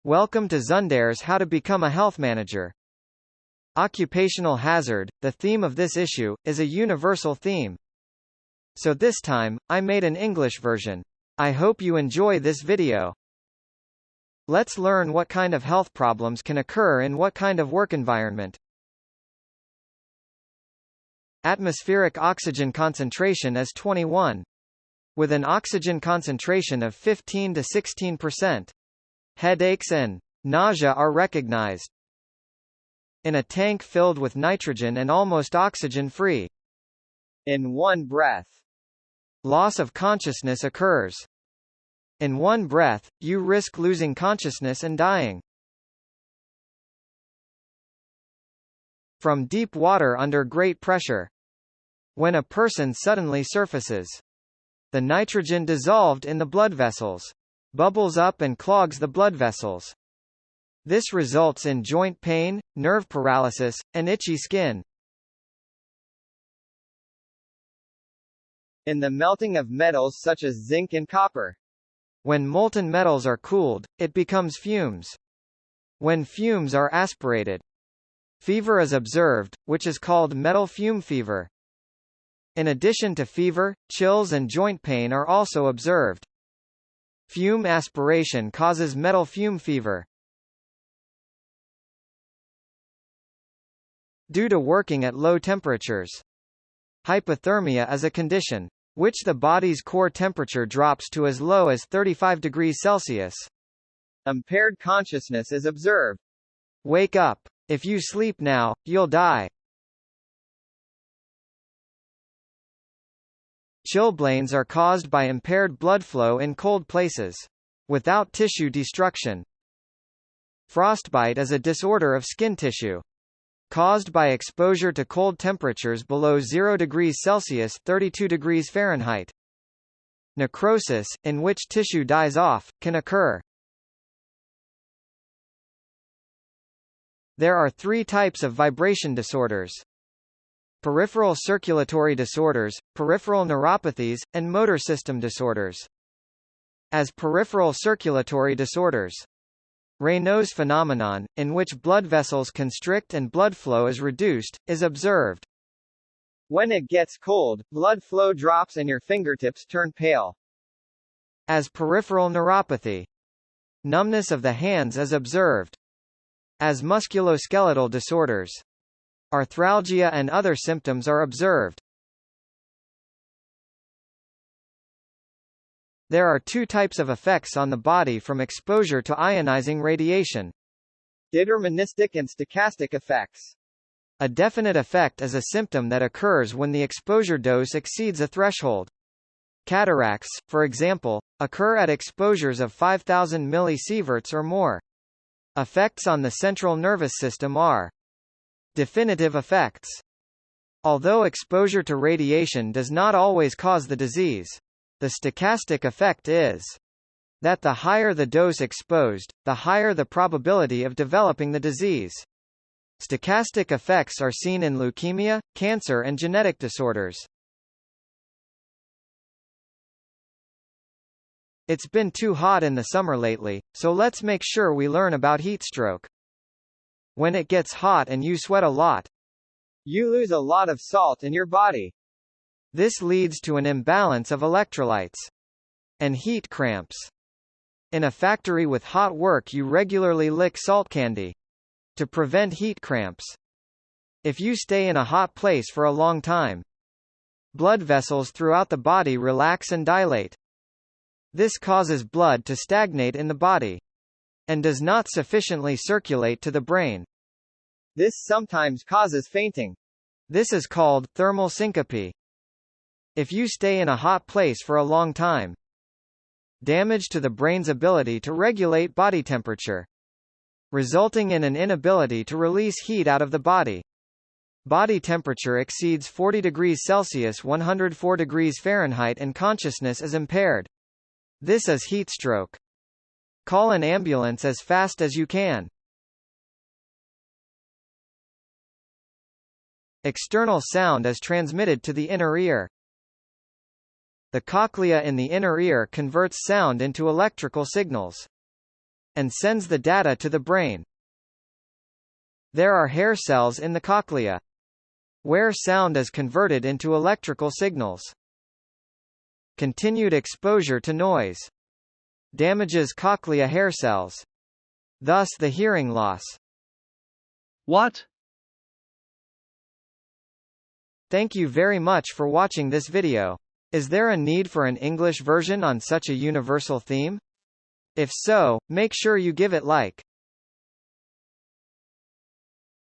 Welcome to Zundare's How to Become a Health Manager. Occupational hazard, the theme of this issue, is a universal theme. So this time, I made an English version. I hope you enjoy this video. Let's learn what kind of health problems can occur in what kind of work environment. Atmospheric oxygen concentration is 21. With an oxygen concentration of 15 to 16%. Headaches and nausea are recognized. In a tank filled with nitrogen and almost oxygen-free. In one breath. Loss of consciousness occurs. In one breath, you risk losing consciousness and dying. From deep water under great pressure. When a person suddenly surfaces. The nitrogen dissolved in the blood vessels. Bubbles up and clogs the blood vessels. This results in joint pain, nerve paralysis, and itchy skin. In the melting of metals such as zinc and copper. When molten metals are cooled, it becomes fumes. When fumes are aspirated. Fever is observed, which is called metal fume fever. In addition to fever, chills and joint pain are also observed. Fume aspiration causes metal fume fever. Due to working at low temperatures. Hypothermia is a condition which the body's core temperature drops to as low as 35 degrees Celsius. Impaired consciousness is observed. Wake up. If you sleep now, you'll die. Chilblains are caused by impaired blood flow in cold places. Without tissue destruction. Frostbite is a disorder of skin tissue. Caused by exposure to cold temperatures below 0 degrees Celsius 32 degrees Fahrenheit. Necrosis, in which tissue dies off, can occur. There are three types of vibration disorders. Peripheral circulatory disorders, peripheral neuropathies, and motor system disorders. As peripheral circulatory disorders. Raynaud's phenomenon, in which blood vessels constrict and blood flow is reduced, is observed. When it gets cold, blood flow drops and your fingertips turn pale. As peripheral neuropathy. Numbness of the hands is observed. As musculoskeletal disorders. Arthralgia and other symptoms are observed. There are two types of effects on the body from exposure to ionizing radiation. Deterministic and stochastic effects. A definite effect is a symptom that occurs when the exposure dose exceeds a threshold. Cataracts, for example, occur at exposures of 5,000 millisieverts or more. Effects on the central nervous system are definitive effects. Although exposure to radiation does not always cause the disease, the stochastic effect is that the higher the dose exposed, the higher the probability of developing the disease. Stochastic effects are seen in leukemia, cancer and genetic disorders. It's been too hot in the summer lately, so let's make sure we learn about heat stroke. When it gets hot and you sweat a lot, you lose a lot of salt in your body. This leads to an imbalance of electrolytes and heat cramps. In a factory with hot work, you regularly lick salt candy to prevent heat cramps. If you stay in a hot place for a long time, blood vessels throughout the body relax and dilate. This causes blood to stagnate in the body and does not sufficiently circulate to the brain. This sometimes causes fainting. This is called thermal syncope. If you stay in a hot place for a long time, damage to the brain's ability to regulate body temperature, resulting in an inability to release heat out of the body. Body temperature exceeds 40 degrees Celsius 104 degrees Fahrenheit and consciousness is impaired. This is heat stroke. Call an ambulance as fast as you can. External sound is transmitted to the inner ear. The cochlea in the inner ear converts sound into electrical signals. and sends the data to the brain. There are hair cells in the cochlea, where sound is converted into electrical signals. Continued exposure to noise damages cochlea hair cells, thus the hearing loss. What? Thank you very much for watching this video. Is there a need for an English version on such a universal theme? If so, make sure you give it like.